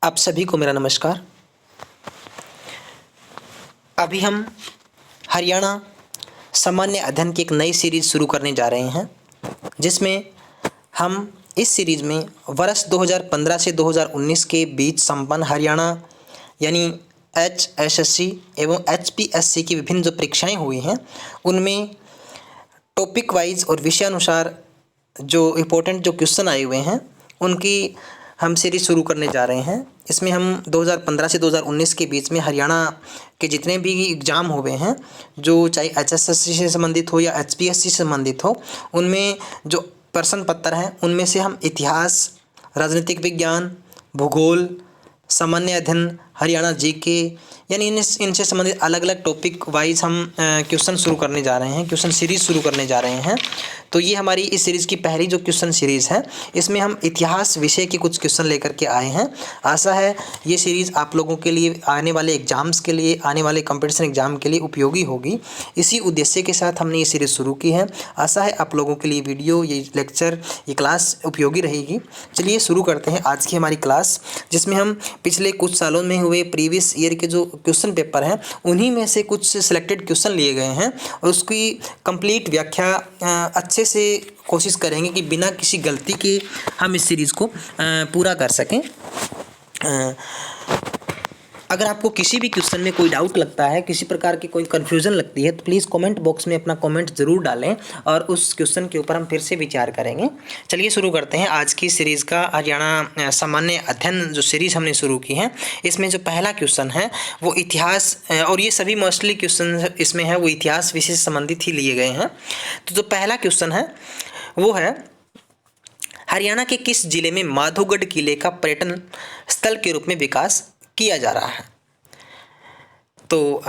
आप सभी को मेरा नमस्कार। अभी हम हरियाणा सामान्य अध्ययन की एक नई सीरीज़ शुरू करने जा रहे हैं, जिसमें हम इस सीरीज़ में वर्ष 2015 से 2019 के बीच संपन्न हरियाणा यानी HSSC एवं HPSC की विभिन्न जो परीक्षाएं हुई हैं, उनमें टॉपिक वाइज और विषयानुसार जो इम्पोर्टेंट जो क्वेश्चन आए हुए हैं उनकी हम सीरीज़ शुरू करने जा रहे हैं। इसमें हम 2015 से 2019 के बीच में हरियाणा के जितने भी एग्ज़ाम हुए हैं, जो चाहे HSSC से संबंधित हो या HPSC से संबंधित हो, उनमें जो प्रश्न पत्र हैं उनमें से हम इतिहास, राजनीतिक विज्ञान, भूगोल, सामान्य अध्ययन, हरियाणा जीके यानी इनसे संबंधित अलग अलग टॉपिक वाइज हम क्वेश्चन शुरू करने जा रहे हैं, क्वेश्चन सीरीज़ शुरू करने जा रहे हैं। तो ये हमारी इस सीरीज़ की पहली जो क्वेश्चन सीरीज़ है, इसमें हम इतिहास विषय के कुछ क्वेश्चन लेकर के आए हैं। आशा है ये सीरीज़ आप लोगों के लिए आने वाले एग्ज़ाम्स के लिए, आने वाले कंपटीशन एग्ज़ाम के लिए उपयोगी होगी। इसी उद्देश्य के साथ हमने ये सीरीज़ शुरू की है। आशा है आप लोगों के लिए वीडियो, ये लेक्चर, ये क्लास उपयोगी रहेगी। चलिए शुरू करते हैं आज की हमारी क्लास, जिसमें हम पिछले कुछ सालों में हुए प्रीवियस ईयर के जो क्वेश्चन पेपर हैं उन्हीं में से कुछ सिलेक्टेड क्वेश्चन लिए गए हैं और उसकी कंप्लीट व्याख्या अच्छे से कोशिश करेंगे कि बिना किसी गलती के हम इस सीरीज़ को पूरा कर सकें। अगर आपको किसी भी क्वेश्चन में कोई डाउट लगता है, किसी प्रकार की कोई कन्फ्यूज़न लगती है, तो प्लीज़ कमेंट बॉक्स में अपना कमेंट ज़रूर डालें और उस क्वेश्चन के ऊपर हम फिर से विचार करेंगे। चलिए शुरू करते हैं आज की सीरीज़ का। हरियाणा सामान्य अध्ययन जो सीरीज़ हमने शुरू की है, इसमें जो पहला क्वेश्चन है वो इतिहास, और ये सभी मोस्टली क्वेश्चन इसमें है वो इतिहास विषय से संबंधित ही लिए गए हैं। तो जो पहला क्वेश्चन है वो है, हरियाणा के किस जिले में माधोगढ़ किले का पर्यटन स्थल के रूप में विकास किया जा रहा है? तो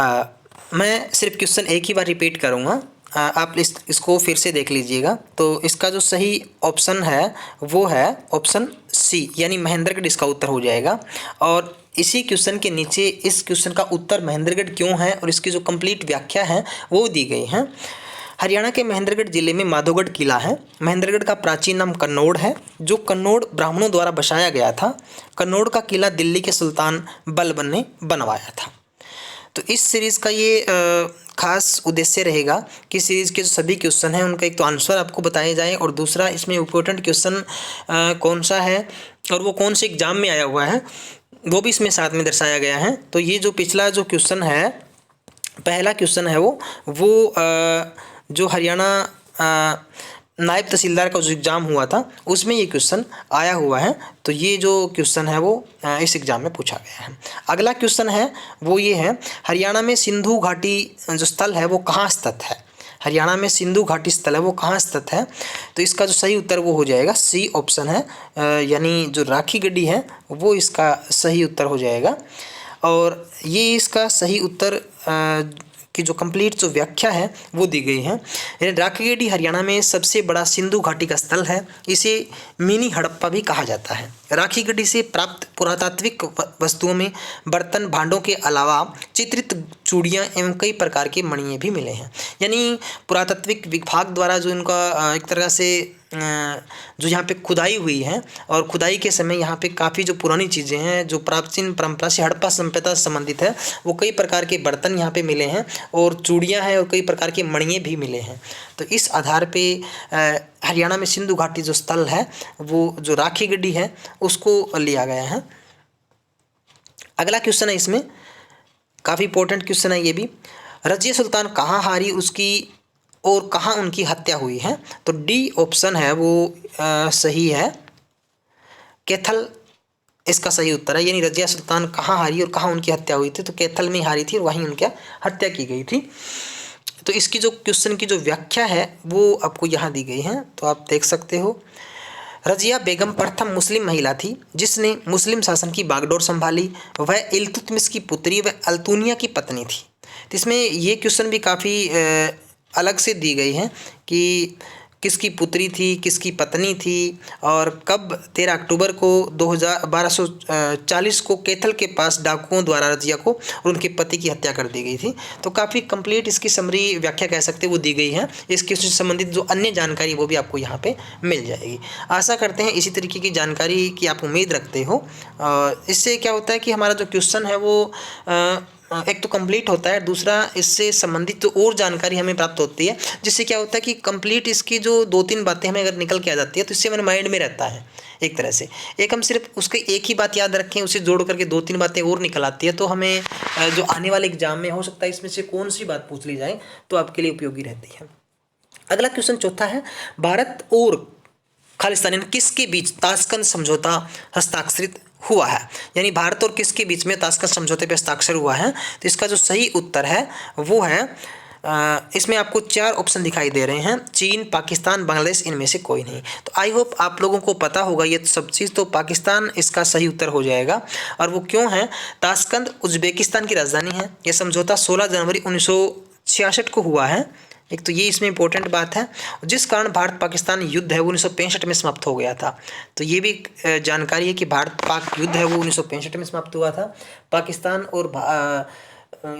मैं सिर्फ क्वेश्चन एक ही बार रिपीट करूँगा, आप इसको फिर से देख लीजिएगा। तो इसका जो सही ऑप्शन है वो है ऑप्शन सी, यानी महेंद्रगढ़ इसका उत्तर हो जाएगा। और इसी क्वेश्चन के नीचे इस क्वेश्चन का उत्तर महेंद्रगढ़ क्यों है और इसकी जो कंप्लीट व्याख्या है वो दी गई है। हरियाणा के महेंद्रगढ़ जिले में माधोगढ़ किला है। महेंद्रगढ़ का प्राचीन नाम कन्नौड़ है, जो कन्नौड़ ब्राह्मणों द्वारा बसाया गया था। कन्नौड़ का किला दिल्ली के सुल्तान बलबन ने बनवाया था। तो इस सीरीज़ का ये खास उद्देश्य रहेगा कि सीरीज़ के जो सभी क्वेश्चन हैं उनका एक तो आंसर आपको बताया जाए, और दूसरा इसमें इम्पोर्टेंट क्वेश्चन कौन सा है और वो कौन से एग्ज़ाम में आया हुआ है वो भी इसमें साथ में दर्शाया गया है। तो ये जो पिछला जो क्वेश्चन है, पहला क्वेश्चन है वो जो हरियाणा नायब तहसीलदार का जो एग्ज़ाम हुआ था उसमें ये क्वेश्चन आया हुआ है। तो ये जो क्वेश्चन है वो इस एग्ज़ाम में पूछा गया है। अगला क्वेश्चन है वो ये है, हरियाणा में सिंधु घाटी जो स्थल है वो कहाँ स्थित है? हरियाणा में सिंधु घाटी स्थल है वो कहाँ स्थित है? तो इसका जो सही उत्तर वो हो जाएगा सी ऑप्शन है, यानी जो राखी गढ़ी है वो इसका सही उत्तर हो जाएगा। और ये इसका सही उत्तर की जो कंप्लीट जो व्याख्या है वो दी गई है। राखीगढ़ी हरियाणा में सबसे बड़ा सिंधु घाटी का स्थल है। इसे मिनी हड़प्पा भी कहा जाता है। राखीगढ़ी से प्राप्त पुरातात्विक वस्तुओं में बर्तन भांडों के अलावा चित्रित चूड़ियाँ एवं कई प्रकार के मणिये भी मिले हैं। यानी पुरातात्विक विभाग द्वारा जो इनका एक तरह से जो यहाँ पे खुदाई हुई है, और खुदाई के समय यहाँ पे काफ़ी जो पुरानी चीज़ें हैं जो प्राचीन परंपरा से हड़प्पा सभ्यता से संबंधित है, वो कई प्रकार के बर्तन यहाँ पे मिले हैं और चूड़ियाँ हैं और कई प्रकार के मणिये भी मिले हैं। तो इस आधार पे हरियाणा में सिंधु घाटी जो स्थल है वो जो राखीगढ़ी है उसको लिया गया है। अगला क्वेश्चन है, इसमें काफ़ी इंपॉर्टेंट क्वेश्चन है ये भी, रज़िया सुल्तान कहाँ हारी उसकी और कहाँ उनकी हत्या हुई है? तो डी ऑप्शन है वो सही है, कैथल इसका सही उत्तर है। यानी रज़िया सुल्तान कहाँ हारी और कहाँ उनकी हत्या हुई थी? तो कैथल में हारी थी और वहीं उनकी हत्या की गई थी। तो इसकी जो क्वेश्चन की जो व्याख्या है वो आपको यहाँ दी गई है, तो आप देख सकते हो। रज़िया बेगम प्रथम मुस्लिम महिला थी जिसने मुस्लिम शासन की बागडोर संभाली। वह इल्तुतमिश की पुत्री व अल्तुनिया की पत्नी थी। तो इसमें ये क्वेश्चन भी काफ़ी अलग से दी गई है कि किसकी पुत्री थी, किसकी पत्नी थी, और कब 13 अक्टूबर को 1240 को कैथल के पास डाकुओं द्वारा रजिया को और उनके पति की हत्या कर दी गई थी। तो काफ़ी कंप्लीट इसकी समरी व्याख्या कह सकते हैं वो दी गई है। इसके उससे संबंधित जो अन्य जानकारी वो भी आपको यहाँ पे मिल जाएगी। आशा करते हैं इसी तरीके की जानकारी की आप उम्मीद रखते हो। इससे क्या होता है कि हमारा जो क्वेश्चन है वो एक तो कंप्लीट होता है, दूसरा इससे संबंधित तो और जानकारी हमें प्राप्त होती है, जिससे क्या होता है कि कंप्लीट इसकी जो 2-3 बातें हमें अगर निकल के आ जाती है तो इससे हमारे माइंड में रहता है एक तरह से। एक हम सिर्फ उसके एक ही बात याद रखें, उसे जोड़ करके 2-3 बातें और निकल आती है, तो हमें जो आने वाले एग्जाम में हो सकता है इसमें से कौन सी बात पूछ ली जाए तो आपके लिए उपयोगी रहती है। अगला क्वेश्चन चौथा है, भारत और खालिस्तान किसके बीच ताशकंद समझौता हस्ताक्षरित हुआ है, यानी भारत और किसके बीच में ताशकंद समझौते पर हस्ताक्षर हुआ है। तो इसका जो सही उत्तर है वो है, इसमें आपको 4 ऑप्शन दिखाई दे रहे हैं, चीन, पाकिस्तान, बांग्लादेश, इनमें से कोई नहीं। तो आई होप आप लोगों को पता होगा ये सब चीज़, तो पाकिस्तान इसका सही उत्तर हो जाएगा। और वो क्यों है, ताशकंद उज्बेकिस्तान की राजधानी है। यह समझौता 16 जनवरी 1966 को हुआ है। एक तो ये इसमें इंपॉर्टेंट बात है, जिस कारण भारत पाकिस्तान युद्ध है वो 1965 में समाप्त हो गया था। तो ये भी जानकारी है कि भारत पाक युद्ध है वो 1965 में समाप्त हुआ था। पाकिस्तान और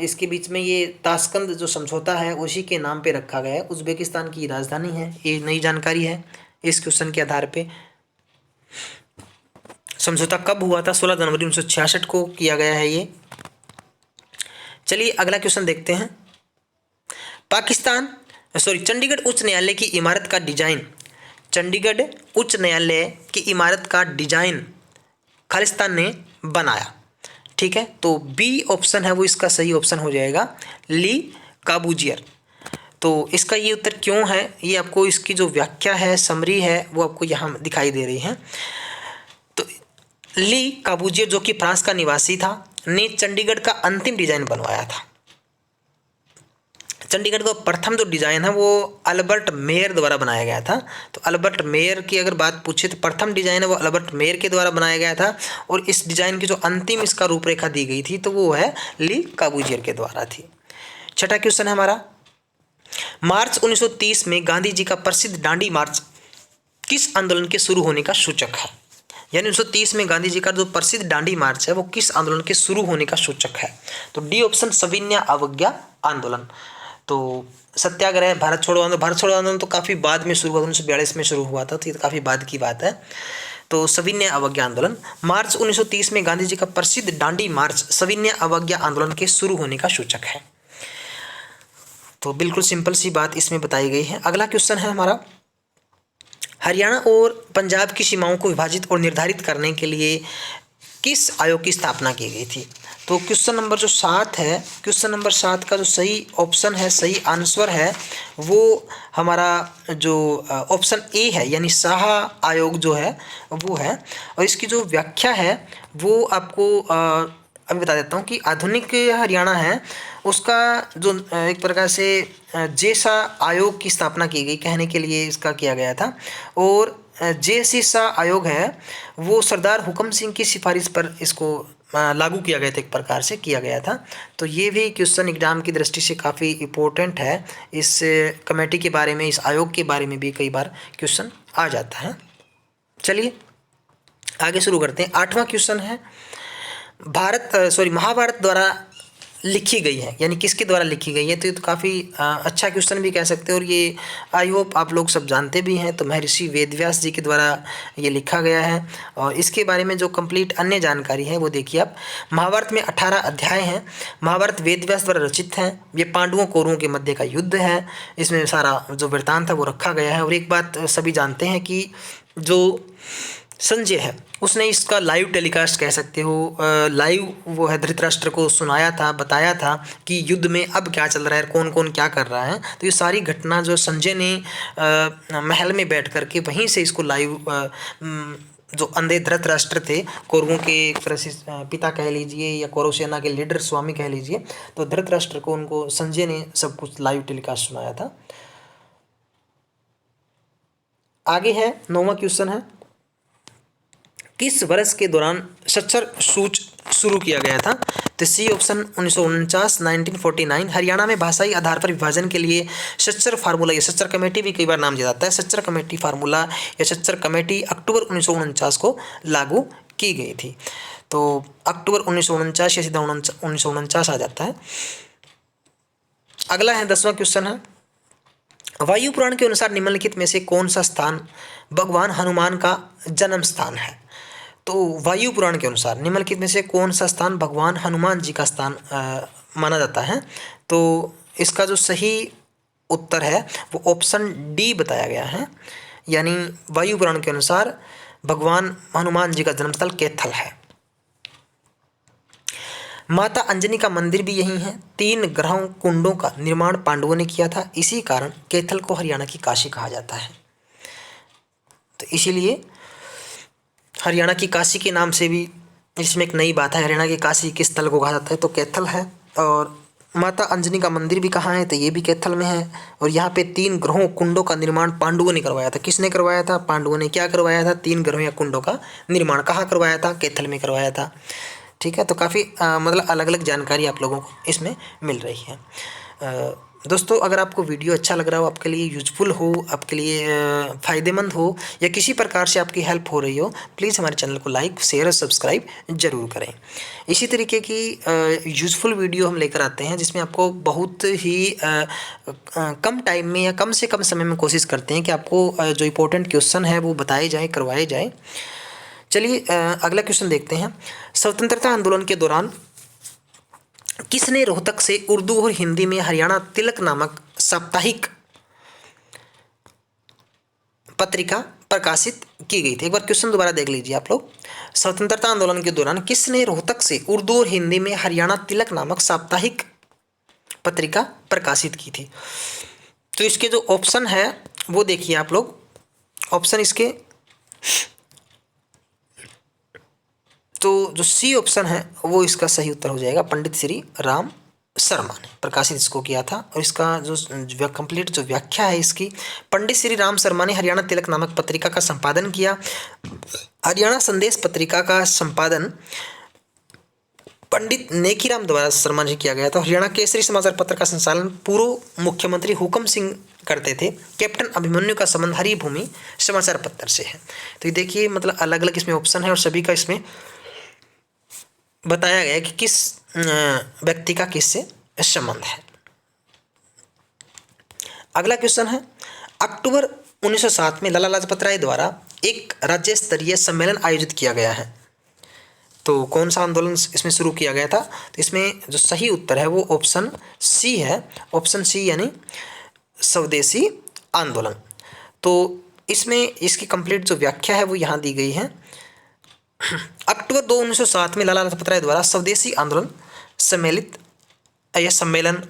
इसके बीच में ये ताशकंद जो समझौता है उसी के नाम पे रखा गया है, उज्बेकिस्तान की राजधानी है। ये नई जानकारी है इस क्वेश्चन के आधार पे। समझौता कब हुआ था, 16 जनवरी 1966 को किया गया है ये। चलिए अगला क्वेश्चन देखते हैं। चंडीगढ़ उच्च न्यायालय की इमारत का डिजाइन, चंडीगढ़ उच्च न्यायालय की इमारत का डिजाइन खालिस्तान ने बनाया। ठीक है, तो बी ऑप्शन है वो इसका सही ऑप्शन हो जाएगा, ली काबूजियर। तो इसका ये उत्तर क्यों है, ये आपको इसकी जो व्याख्या है, समरी है, वो आपको यहाँ दिखाई दे रही है। तो ली काबूजियर जो कि फ्रांस का निवासी था, ने चंडीगढ़ का अंतिम डिजाइन बनवाया था। चंडीगढ़ का प्रथम जो डिज़ाइन है वो अल्बर्ट मेयर द्वारा बनाया गया था। तो अल्बर्ट मेयर की अगर बात पूछे तो प्रथम डिज़ाइन है वो अल्बर्ट मेयर के द्वारा बनाया गया था, और इस डिज़ाइन की जो अंतिम इसका रूपरेखा दी गई थी तो वो है ली काबूजियर के द्वारा थी। छठा क्वेश्चन है हमारा, मार्च 1930 में गांधी जी का प्रसिद्ध दांडी मार्च किस आंदोलन के शुरू होने का सूचक है, यानी 1930 में गांधी जी का जो प्रसिद्ध दांडी मार्च है वो किस आंदोलन के शुरू होने का सूचक है। तो डी ऑप्शन, सविनय अवज्ञा आंदोलन। तो सत्याग्रह, भारत छोड़ो आंदोलन तो काफ़ी बाद में शुरू हुआ, 1942 में शुरू हुआ था, तो ये काफ़ी बाद की बात है। तो सविनय अवज्ञा आंदोलन, मार्च 1930 में गांधी जी का प्रसिद्ध दांडी मार्च सविनय अवज्ञा आंदोलन के शुरू होने का सूचक है। तो बिल्कुल सिंपल सी बात इसमें बताई गई है। अगला क्वेश्चन है हमारा, हरियाणा और पंजाब की सीमाओं को विभाजित और निर्धारित करने के लिए किस आयोग की स्थापना की गई थी। तो क्वेश्चन नंबर जो 7 है, क्वेश्चन नंबर 7 का जो सही ऑप्शन है, सही आंसर है वो हमारा जो ऑप्शन ए है, यानी शाह आयोग जो है वो है। और इसकी जो व्याख्या है वो आपको अभी बता देता हूँ कि आधुनिक हरियाणा है उसका जो एक प्रकार से जैसा आयोग की स्थापना की गई कहने के लिए इसका किया गया था, और जैसी शाह आयोग है वो सरदार हुकम सिंह की सिफारिश पर इसको लागू किया गया था, एक प्रकार से किया गया था। तो ये भी क्वेश्चन एग्जाम की दृष्टि से काफ़ी इम्पोर्टेंट है। इस कमेटी के बारे में, इस आयोग के बारे में भी कई बार क्वेश्चन आ जाता है। चलिए आगे शुरू करते हैं। 8वां क्वेश्चन है, महाभारत द्वारा लिखी गई है, यानी किसके द्वारा लिखी गई है। तो ये तो काफ़ी अच्छा क्वेश्चन भी कह सकते हैं, और ये आई होप आप लोग सब जानते भी हैं। तो महर्षि वेदव्यास जी के द्वारा ये लिखा गया है, और इसके बारे में जो कंप्लीट अन्य जानकारी है वो देखिए आप। महाभारत में 18 अध्याय हैं। महाभारत वेदव्यास द्वारा रचित हैं। ये पांडवों कौरवों के मध्य का युद्ध है, इसमें सारा जो वृत्तांत है वो रखा गया है। और एक बात सभी जानते हैं कि जो संजय है उसने इसका लाइव टेलीकास्ट कह सकते हो, लाइव वो है धृतराष्ट्र को सुनाया था, बताया था कि युद्ध में अब क्या चल रहा है, कौन कौन क्या कर रहा है। तो ये सारी घटना जो संजय ने महल में बैठ कर के वहीं से इसको लाइव, जो अंधे धृतराष्ट्र थे, कौरवों के पिता कह लीजिए या कौरव सेना के लीडर स्वामी कह लीजिए, तो धृतराष्ट्र को उनको संजय ने सब कुछ लाइव टेलीकास्ट सुनाया था। आगे है 9वां क्वेश्चन है, किस वर्ष के दौरान सच्चर सूच शुरू किया गया था। तो सी ऑप्शन 1949 1949। हरियाणा में भाषाई आधार पर विभाजन के लिए सच्चर फार्मूला, ये सच्चर कमेटी भी कई बार नाम दिया जाता है, सच्चर कमेटी फार्मूला या सच्चर कमेटी अक्टूबर 1949 को लागू की गई थी। तो अक्टूबर 1949 या सीधा 1949 आ जाता है। अगला है 10वां क्वेश्चन है, वायु पुराण के अनुसार निम्नलिखित में से कौन सा स्थान भगवान हनुमान का जन्म स्थान है। तो वायु पुराण के अनुसार निम्नलिखित में से कौन सा स्थान भगवान हनुमान जी का स्थान माना जाता है। तो इसका जो सही उत्तर है वो ऑप्शन डी बताया गया है, यानी वायु पुराण के अनुसार भगवान हनुमान जी का जन्मस्थल कैथल है। माता अंजनी का मंदिर भी यहीं है। 3 ग्रहों कुंडों का निर्माण पांडवों ने किया था, इसी कारण कैथल को हरियाणा की काशी कहा जाता है। तो इसीलिए हरियाणा की काशी के नाम से भी इसमें एक नई बात है, हरियाणा की काशी किस स्थल को कहा जाता है, तो कैथल है। और माता अंजनी का मंदिर भी कहाँ है, तो ये भी कैथल में है। और यहाँ पे 3 ग्रहों कुंडों का निर्माण पांडवों ने करवाया था। किसने करवाया था, पांडवों ने। क्या करवाया था, 3 ग्रहों या कुंडों का निर्माण कहाँ करवाया था, कैथल में करवाया था। ठीक है, तो काफ़ी मतलब अलग अलग जानकारी आप लोगों को इसमें मिल रही है। दोस्तों, अगर आपको वीडियो अच्छा लग रहा हो, आपके लिए यूजफुल हो, आपके लिए फ़ायदेमंद हो या किसी प्रकार से आपकी हेल्प हो रही हो, प्लीज़ हमारे चैनल को लाइक शेयर और सब्सक्राइब ज़रूर करें। इसी तरीके की यूजफुल वीडियो हम लेकर आते हैं जिसमें आपको बहुत ही कम टाइम में या कम से कम समय में कोशिश करते हैं कि आपको जो इम्पोर्टेंट क्वेश्चन है वो बताए जाए, करवाए जाए। चलिए अगला क्वेश्चन देखते हैं। स्वतंत्रता आंदोलन के दौरान किसने रोहतक से उर्दू और हिंदी में हरियाणा तिलक नामक साप्ताहिक पत्रिका प्रकाशित की गई थी। एक बार क्वेश्चन दोबारा देख लीजिए आप लोग। स्वतंत्रता आंदोलन के दौरान किसने रोहतक से उर्दू और हिंदी में हरियाणा तिलक नामक साप्ताहिक पत्रिका प्रकाशित की थी। तो इसके जो ऑप्शन है वो देखिए आप लोग। ऑप्शन इसके तो जो सी ऑप्शन है वो इसका सही उत्तर हो जाएगा। पंडित श्री राम शर्मा ने प्रकाशित इसको किया था। और इसका जो कंप्लीट जो व्याख्या है इसकी, पंडित श्री राम शर्मा ने हरियाणा तिलक नामक पत्रिका का संपादन किया। हरियाणा संदेश पत्रिका का संपादन पंडित नेकीराम द्वारा शर्मा जी किया गया था। हरियाणा केसरी समाचार पत्र का संचालन पूर्व मुख्यमंत्री हुकम सिंह करते थे। कैप्टन अभिमन्यु का संबंध हरिभूमि समाचार पत्र से है। तो ये देखिए, मतलब अलग अलग इसमें ऑप्शन है और सभी का इसमें बताया गया है कि किस व्यक्ति का किससे संबंध है। अगला क्वेश्चन है, अक्टूबर 1907 में लाला लाजपत राय द्वारा एक राज्य स्तरीय सम्मेलन आयोजित किया गया है। तो कौन सा आंदोलन इसमें शुरू किया गया था, तो इसमें जो सही उत्तर है वो ऑप्शन सी है। ऑप्शन सी यानी स्वदेशी आंदोलन। तो इसमें इसकी कंप्लीट जो व्याख्या है वो यहाँ दी गई है। अक्टूबर 2 1907 में लाला लाजपत राय द्वारा स्वदेशी आंदोलन सम्मेलन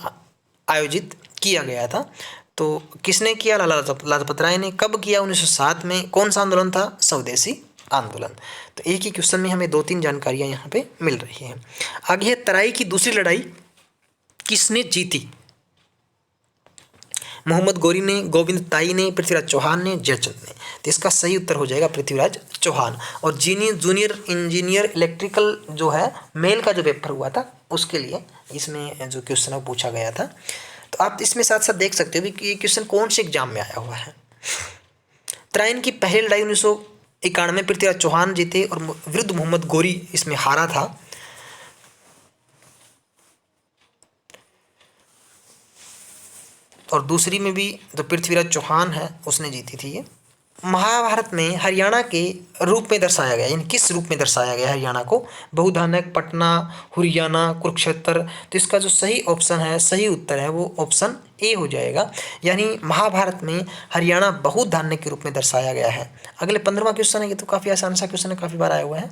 आयोजित किया गया था। तो किसने किया, लाला लाजपत राय ने। कब किया, 1907 में। कौन सा आंदोलन था, स्वदेशी आंदोलन। तो एक ही क्वेश्चन में हमें 2-3 जानकारियां यहाँ पे मिल रही हैं। आगे है, तराई की दूसरी लड़ाई किसने जीती। मोहम्मद गौरी ने, गोविंद ताई ने, पृथ्वीराज चौहान ने, जयचंद ने। तो इसका सही उत्तर हो जाएगा पृथ्वीराज चौहान। और जूनियर इंजीनियर इलेक्ट्रिकल जो है मेल का जो पेपर हुआ था उसके लिए इसमें जो क्वेश्चन है पूछा गया था। तो आप इसमें साथ साथ देख सकते हो कि ये क्वेश्चन कौन से एग्जाम में आया हुआ है। तराइन की पहली लड़ाई 1991 में पृथ्वीराज चौहान जीते और विरुद्ध मोहम्मद गौरी इसमें हारा था। और दूसरी में भी जो पृथ्वीराज चौहान है उसने जीती थी। ये महाभारत में हरियाणा के रूप में दर्शाया गया, यानी किस रूप में दर्शाया गया हरियाणा को, बहुधानक, पटना, हुरियाना, कुरुक्षेत्र। तो इसका जो सही ऑप्शन है, सही उत्तर है वो ऑप्शन ए हो जाएगा, यानी महाभारत में हरियाणा बहुधान्य के रूप में दर्शाया गया है। अगले 15वां क्वेश्चन है, ये तो काफ़ी आसान सा क्वेश्चन है, काफ़ी बार आया हुआ है।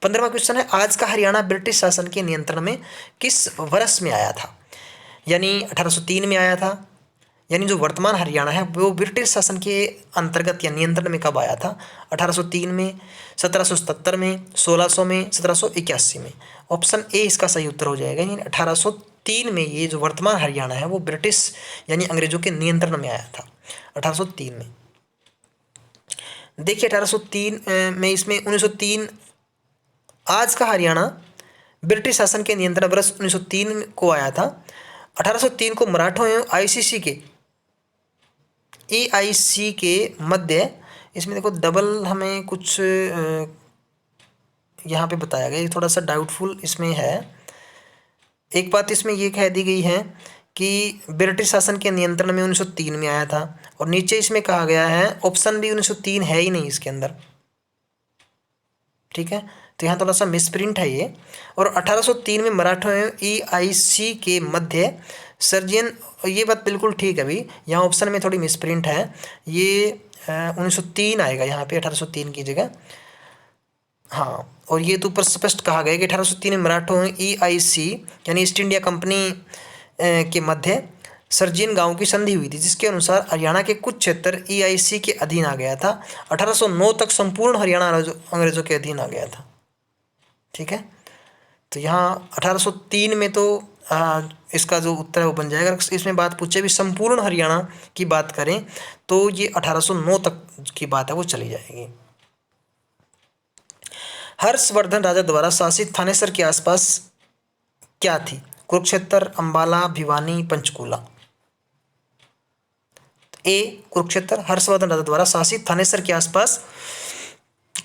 15वां क्वेश्चन है, आज का हरियाणा ब्रिटिश शासन के नियंत्रण में किस वर्ष में आया था। यानी 1803 में आया था, यानी जो वर्तमान हरियाणा है वो ब्रिटिश शासन के अंतर्गत या नियंत्रण में कब आया था, 1803 में, 1777 में, 1600 में, 1781 में। ऑप्शन ए इसका सही उत्तर हो जाएगा, यानी 1803 में ये जो वर्तमान हरियाणा है वो ब्रिटिश यानी अंग्रेजों के नियंत्रण में आया था 1803 में। देखिए 1803 में इसमें 1903 आज का हरियाणा ब्रिटिश शासन के नियंत्रण वर्ष 1903 को आया था। 1803 को मराठों एवं AIC के मध्य, इसमें देखो डबल हमें कुछ यहाँ पे बताया गया, ये थोड़ा सा डाउटफुल इसमें है। एक बात इसमें ये कह दी गई है कि ब्रिटिश शासन के नियंत्रण में 1903 में आया था, और नीचे इसमें कहा गया है ऑप्शन भी 1903 है ही नहीं इसके अंदर, ठीक है। तो यहाँ थोड़ा सा मिसप्रिंट है ये। और 1803 में मराठों एवं AIC के मध्य सर्जियन, ये बात बिल्कुल ठीक है अभी, यहाँ ऑप्शन में थोड़ी मिसप्रिंट है, ये 1903 आएगा यहाँ पे 1803 की जगह। हाँ, और ये तो ऊपर स्पष्ट कहा गया कि 1803 में मराठों AIC यानी ईस्ट इंडिया कंपनी के मध्य सर्जियन गांव की संधि हुई थी, जिसके अनुसार हरियाणा के कुछ क्षेत्र AIC के अधीन आ गया था। 1809 तक संपूर्ण हरियाणा अंग्रेजों के अधीन आ गया था, ठीक है। तो यहाँ 1803 में तो इसका जो उत्तर है वो बन जाएगा। अगर इसमें बात पूछे भी संपूर्ण हरियाणा की बात करें तो ये 1809 तक की बात है वो चली जाएगी। हर्षवर्धन राजा द्वारा शासित थानेसर के आसपास क्या थी? कुरुक्षेत्र, अंबाला, भिवानी, पंचकूला। ए कुरुक्षेत्र, हर्षवर्धन राजा द्वारा शासित थानेसर के आसपास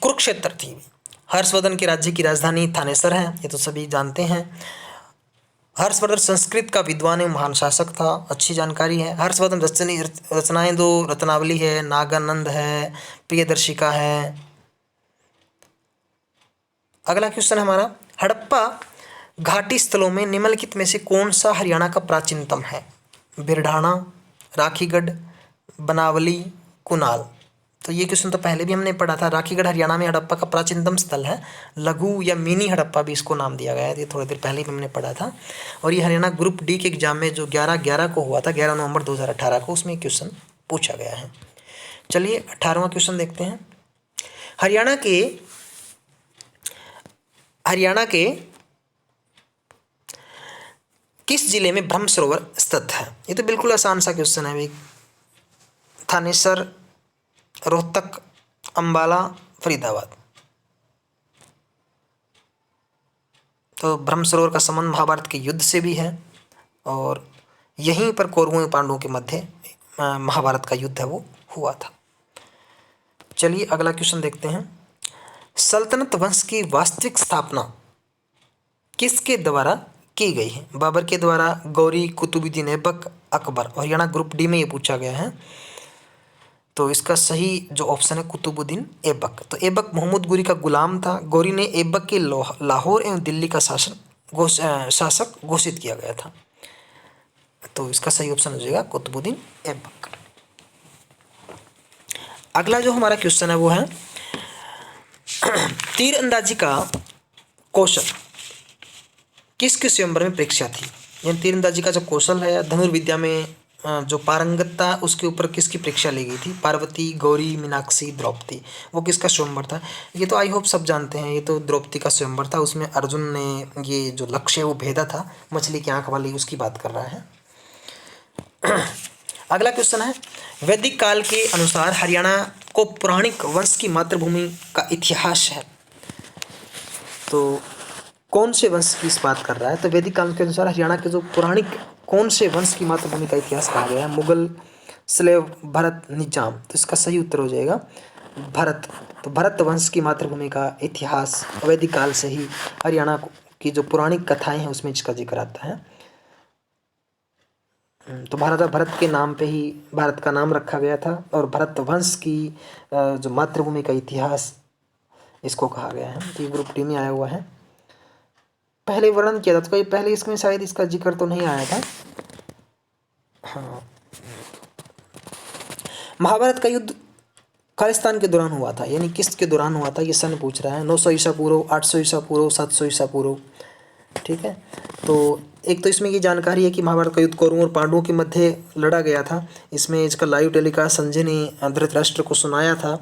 कुरुक्षेत्र थी। हर्षवर्धन के राज्य की राजधानी थानेसर है, ये तो सभी जानते हैं। हर्षवर्धन संस्कृत का विद्वान एवं महान शासक था, अच्छी जानकारी है। हर्षवर्धन रचनाएं दो, रत्नावली है, नागानंद है, प्रियदर्शिका है। अगला क्वेश्चन हमारा, हड़प्पा घाटी स्थलों में निम्नलिखित में से कौन सा हरियाणा का प्राचीनतम है? बिरढाणा, राखीगढ़, बनावली, कुनाल। तो ये क्वेश्चन तो पहले भी हमने पढ़ा था। राखीगढ़ हरियाणा में हड़प्पा का प्राचीनतम स्थल है। लघु या मिनी हड़प्पा भी इसको नाम दिया गया है, ये थोड़ी देर पहले भी हमने पढ़ा था। और ये हरियाणा ग्रुप डी के एग्जाम में जो 11/11 को हुआ था, 11 नवंबर 2018 को, उसमें क्वेश्चन पूछा गया है। चलिए 18वां क्वेश्चन देखते हैं। हरियाणा के किस जिले में ब्रह्म सरोवर स्थित है? ये तो बिल्कुल आसान सा क्वेश्चन है भाई। थानेसर, रोहतक, अंबाला, फरीदाबाद। तो ब्रह्म सरोवर का संबंध महाभारत के युद्ध से भी है, और यहीं पर कौरवों और पांडवों के मध्य महाभारत का युद्ध है वो हुआ था। चलिए अगला क्वेश्चन देखते हैं। सल्तनत वंश की वास्तविक स्थापना किसके द्वारा की गई है? बाबर के द्वारा, गौरी, कुतुबुद्दीन ऐबक, अकबर। हरियाणा ग्रुप डी में ये पूछा गया है। तो इसका सही जो ऑप्शन है कुतुबुद्दीन ऐबक। तो ऐबक मोहम्मद गोरी का गुलाम था। गौरी ने ऐबक के लाहौर एवं दिल्ली का शासक घोषित किया गया था। तो इसका सही ऑप्शन हो जाएगा कुतुबुद्दीन ऐबक। अगला जो हमारा क्वेश्चन है वो है तीरंदाजी का कौशल किसके स्वयंवर में परीक्षा थी? यानी तीरंदाजी का जो कौशल है, धनुर्विद्या में जो पारंगतता, उसके ऊपर किसकी परीक्षा ली गई थी? पार्वती, गौरी, मीनाक्षी, द्रौपदी। वो किसका स्वयंवर था? ये तो आई होप सब जानते हैं, ये तो द्रौपदी का स्वयंवर था। उसमें अर्जुन ने ये जो लक्ष्य है वो भेदा था, मछली की आंख वाली, उसकी बात कर रहा है। अगला क्वेश्चन है, वैदिक काल के अनुसार हरियाणा को पौराणिक वंश की मातृभूमि का इतिहास है। तो कौन से वंश की इस बात कर रहा है? तो वैदिक काल के अनुसार हरियाणा के जो पौराणिक कौन से वंश की मातृभूमि का इतिहास कहा गया है? मुगल, स्लेव, भरत, निजाम। तो इसका सही उत्तर हो जाएगा भरत। तो भरत वंश की मातृभूमि का इतिहास वैदिक काल से ही हरियाणा की जो पौराणिक कथाएं हैं उसमें इसका जिक्र आता है। तो भरत के नाम पे ही भारत का नाम रखा गया था, और भरत वंश की जो मातृभूमि का इतिहास इसको कहा गया है। तो ये ग्रुप डी में आया हुआ है। पहले वर्णन किया था, तो पहले इसमें शायद इसका जिक्र तो नहीं आया था। हाँ, महाभारत का युद्ध खालिस्तान के दौरान हुआ था, यानी किसके दौरान हुआ था? ये सन पूछ रहा है। 900 ईसा पूर्व, 800 ईसा पूर्व, 700 ईसा पूर्व, ठीक है। तो एक तो इसमें ये जानकारी है कि महाभारत का युद्ध कौरवों और पांडवों के मध्य लड़ा गया था। इसमें इसका लाइव टेलीकास्ट संजय ने धृतराष्ट्र को सुनाया था।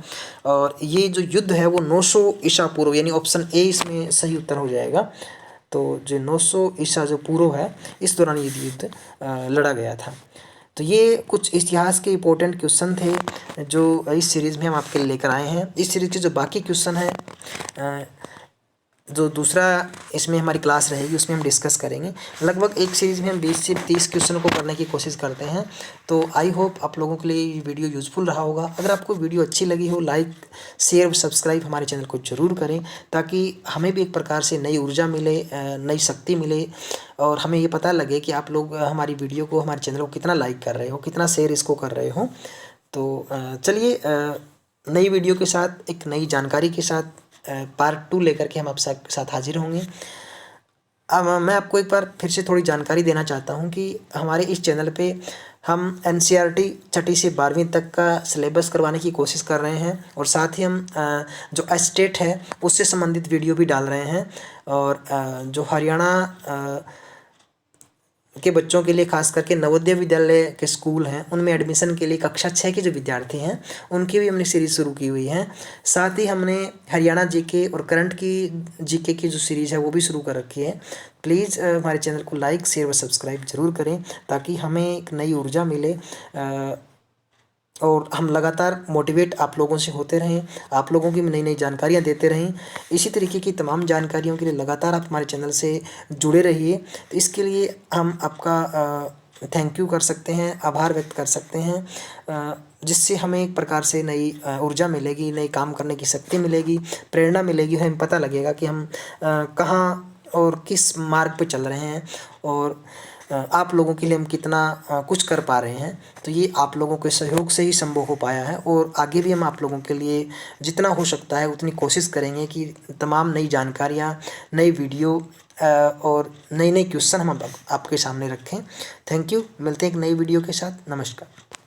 और ये जो युद्ध है वो 900 ईसा पूर्व, यानी ऑप्शन ए इसमें सही उत्तर हो जाएगा। तो जो 900 ईसा जो पूर्व है, इस दौरान ये युद्ध लड़ा गया था। तो ये कुछ इतिहास के इंपॉर्टेंट क्वेश्चन थे जो इस सीरीज़ में हम आपके लिए लेकर आए हैं। इस सीरीज़ के जो बाकी क्वेश्चन हैं जो दूसरा इसमें हमारी क्लास रहेगी उसमें हम डिस्कस करेंगे। लगभग एक सीरीज़ में हम 20 से 30 क्वेश्चन को करने की कोशिश करते हैं। तो आई होप आप लोगों के लिए ये वीडियो यूज़फुल रहा होगा। अगर आपको वीडियो अच्छी लगी हो, लाइक शेयर सब्सक्राइब हमारे चैनल को ज़रूर करें, ताकि हमें भी एक प्रकार से नई ऊर्जा मिले, नई शक्ति मिले, और हमें ये पता लगे कि आप लोग हमारी वीडियो को, हमारे चैनल को कितना लाइक कर रहे हो, कितना शेयर इसको कर रहे हो। तो चलिए नई वीडियो के साथ, एक नई जानकारी के साथ पार्ट 2 लेकर के हम आप साथ हाजिर होंगे। अब मैं आपको एक बार फिर से थोड़ी जानकारी देना चाहता हूं कि हमारे इस चैनल पे हम एनसीईआरटी छठी से 12वीं तक का सिलेबस करवाने की कोशिश कर रहे हैं, और साथ ही हम जो स्टेट है उससे संबंधित वीडियो भी डाल रहे हैं। और जो हरियाणा के बच्चों के लिए खास करके नवोदय विद्यालय के स्कूल हैं, उनमें एडमिशन के लिए कक्षा 6 के जो विद्यार्थी हैं उनकी भी हमने सीरीज़ शुरू की हुई है। साथ ही हमने हरियाणा जीके और करंट की जीके की जो सीरीज़ है वो भी शुरू कर रखी है। प्लीज़ हमारे चैनल को लाइक शेयर व सब्सक्राइब ज़रूर करें, ताकि हमें एक नई ऊर्जा मिले और हम लगातार मोटिवेट आप लोगों से होते रहें, आप लोगों की नई नई जानकारियाँ देते रहें। इसी तरीके की तमाम जानकारियों के लिए लगातार आप हमारे चैनल से जुड़े रहिए। तो इसके लिए हम आपका थैंक यू कर सकते हैं, आभार व्यक्त कर सकते हैं, जिससे हमें एक प्रकार से नई ऊर्जा मिलेगी, नई काम करने की शक्ति मिलेगी, प्रेरणा मिलेगी। हमें पता लगेगा कि हम कहाँ और किस मार्ग पे चल रहे हैं, और आप लोगों के लिए हम कितना कुछ कर पा रहे हैं। तो ये आप लोगों के सहयोग से ही संभव हो पाया है, और आगे भी हम आप लोगों के लिए जितना हो सकता है उतनी कोशिश करेंगे कि तमाम नई जानकारियाँ, नई वीडियो और नई नई क्वेश्चन हम आपके सामने रखें। Thank you. मिलते हैं एक नई वीडियो के साथ। नमस्कार।